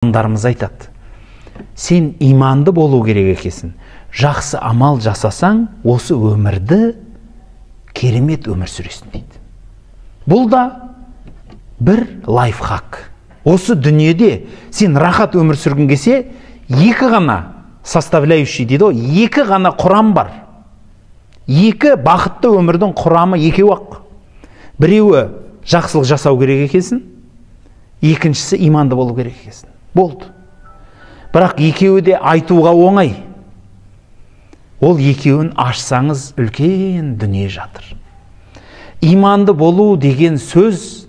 Ғалымдарымыз айтады, сен иманды болу керек екенсің. Жақсы амал жасасаң, осы өмірді керемет өмір сүресің дейді. Бұл да бір лайфхак. Осы дүниеде сен рахат өмір сүргің келсе, екі ғана составляющий дейді, екі ғана құрам бар. Екі бақытты өмірдің құрамы екеу-ақ. Біреуі жақсылық жасау керек екенсің, екіншісі иманды болу керек екенсің. Болды. Бірақ екеуі де айтуға оңай. Ол екеуін ашсаңыз үлкен дүние жатыр. Иманды болу деген сөз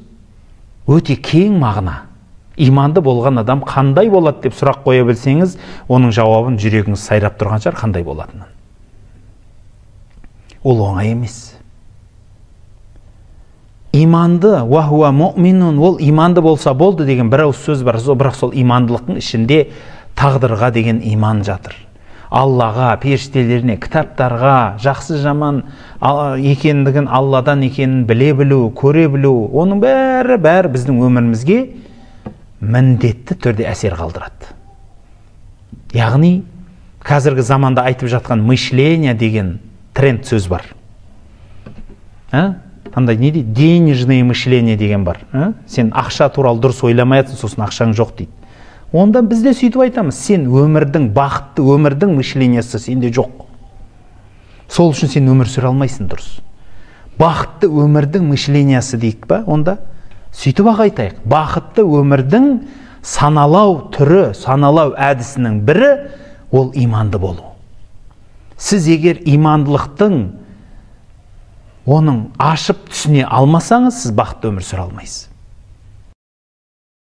өте кең мағына. Иманды болған адам қандай болады деп сұрақ қоя білсеңіз, оның жауабын жүрегіңіз сайрап тұрған шығар қандай болатынын. Ол оңай емес. Иманды, уахуа муъминун, ол иманды болса болды деген бір ауыз сөз бар, бірақ сол имандылықтың ішінде тағдырға деген иман жатыр. Аллаға, періштелеріне, кітаптарға, жақсы жаман екендігін, Алладан екенін біле білу, көре білу, оның бәрі біздің өмірімізге міндетті түрде әсер қалдырады. Яғни, қазіргі заманда айтып жатқан мышление деген тренд сөз бар. Андай не дейді? Денежное мышление деген бар. Сен ақша туралы дұрыс ойламайсың, сосын ақшаң жоқ дейді. Онда біз де сөйтіп айтамыз, сен өмірдің, бақытты өмірдің мышлениясы сенде жоқ. Сол үшін сен өмір сүре алмайсың дұрыс. Бақытты өмірдің мышлениясы дейік па? Онда сөйтіп ақ айтайық. Бақытты өмірдің саналау түрі, саналау әдісінің бірі ол иманды болу. Сіз егер имандылықтың оның ашып түсіне алмасаңыз, сіз бақытты өмір сүре алмайсыз.